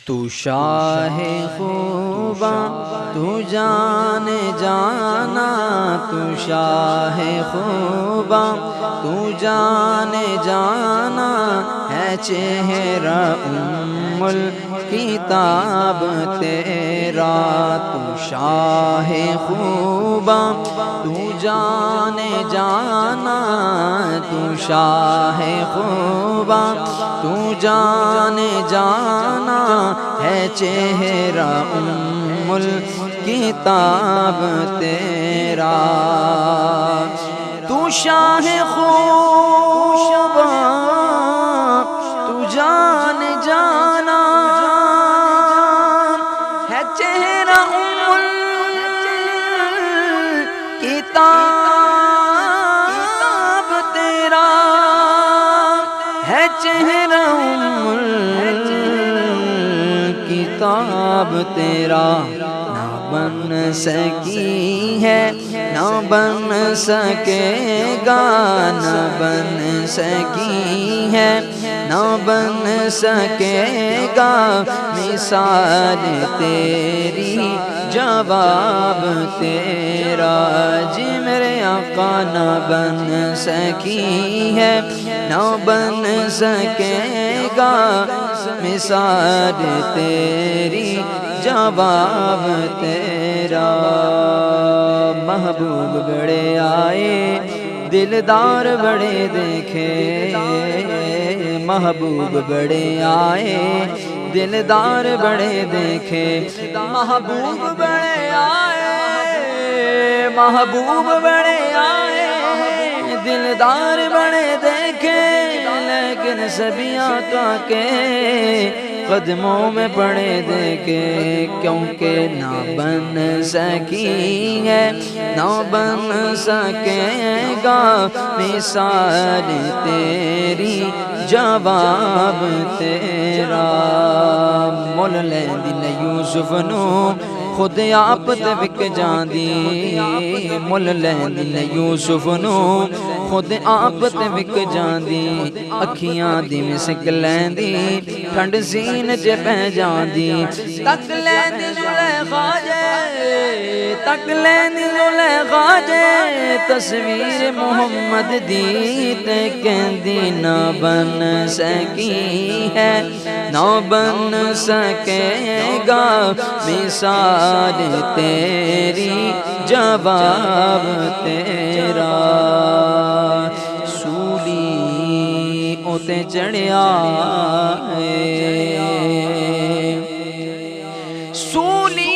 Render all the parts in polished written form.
تو شاہ خوباں تو جان جانا، تو شاہ خوباں تو جان جانا، ہے چہرہ ام الکتاب تیرا۔ تو شاہ خوباں تو جان جانا، تو شاہ خوباں تو جان جانا، ہے چہرہ ام الکتاب تیرا۔ تو شاہ خوباں تو جان جانا، ہے چہرہ ام الکتاب تیرا، ہے چہرہ ام الکتاب تیرا۔ نہ بن سکی ہے نہ بن سکے گا، نہ بن سکی ہے نہ بن سکے گا، مثال تیری جواب تیرا۔ جی میرے آقا نہ بن سکی ہے نہ بن سکے گا، مثال تیری جواب تیرا۔ محبوب بڑے آئے دلدار بڑے دیکھے، محبوب بڑے آئے دلدار بڑے دیکھے، محبوب بڑے آئے محبوب بڑے آئے دلدار بڑے دیکھے، لیکن سبھی آقا کے قدموں میں پڑے دیکھے، کیونکہ نہ بن سکی ہے نہ بن سکے گا، مثال تیری جواب تیرا۔ مل لیندی نے یوسف نو خود آپ تے وک جاندی، مل لیندی نے یوسف نو خود آپ تے وک جاندی، اکھیاں دی مسک لیندی ٹھنڈ سین چ پہ جاندی، تک لیندی زلیخا جے تک لیندی زلیخا جے، تصویر محمد دی تے کہندی نہ بن سکی ہے نہ بن سکے گا، مثال تیری جواب تیرا۔ سولی اُتے چڑھیا سولی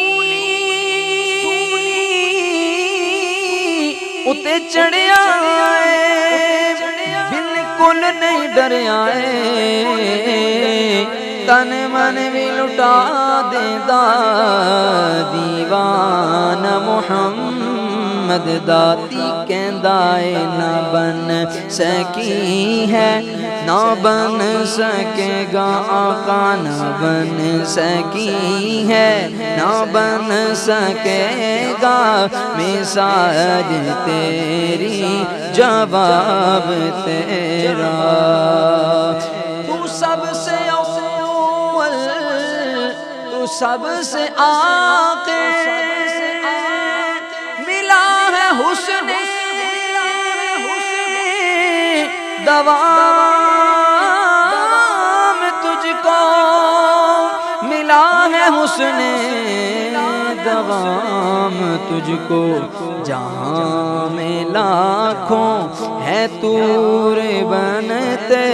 اُتے چڑھیا بالکل نہیں ڈریا ہے، تن من بھی لٹا دیندا، دیوان محمد داتی کہندا اے نہ بن سکی ہے نہ بن سکے گا، آقا نہ بن سکی ہے نہ بن سکے گا، مثال تیری جواب تیرا۔ تو سب سے اول تو سب سے آخر، ملا ہے حسن دوام تجھ کو، ملا ہے حسن دوام تجھ کو، جہاں میں لاکھوں ہے طور بنتے،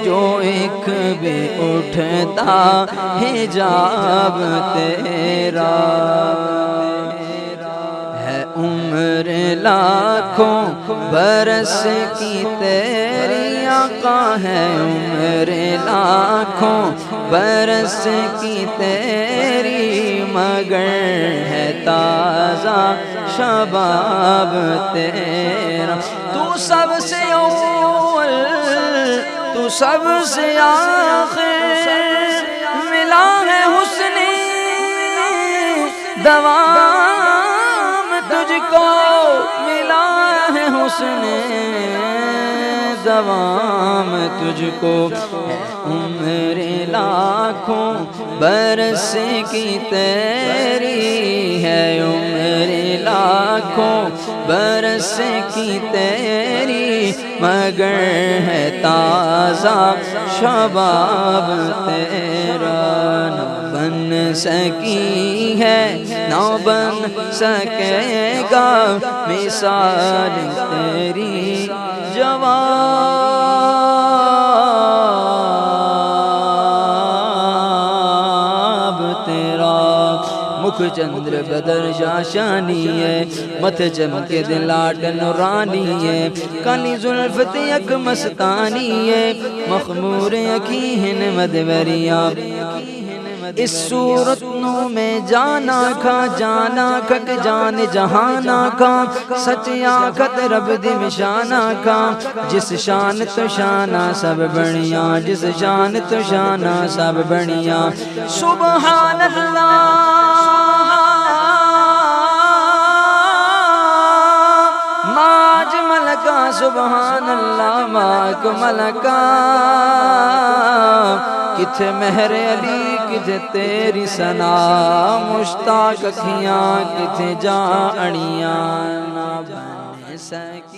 جو ایک بھی اٹھتا حجاب تیرا۔ ہے عمر لاکھوں برس کی تیری، آقا ہے عمر لاکھوں برس کی تیری، مگر ہے تازہ شباب تیرا۔ تو سب سے اول تو سب سے آخر، ملا ہے حسن دوام تجھ کو، ملا ہے حسن دوام تجھ کو، ہے عمر لاکھوں برس کی تیری ہے، عمر لاکھوں برس کی تیری، مگر ہے تازہ شباب تیرا۔ نہ بن سکی ہے نہ بن سکے گا مثال تیری جوان مکھ چندر بدر شاشانی ہے، متھ چمکے دلاٹ نورانی ہے، کالی زلفت یک مستانی ہے، مخمور یقین مدوریاں۔ اس صورت نو میں جانا کھا جانا کھک جان جہانا کھا، سچ آکھت رب دی مشانہ کھا، جس شان تو شانہ سب بڑیاں، جس شان تو شانہ سب بڑیاں۔ سبحان اللہ ماج ملکا، سبحان اللہ ماک ملکا، کتھے مہر علی کتھے تیری ثنا، مشتاق اکھیاں کتھے جا اڑیاں، نہ بن سکے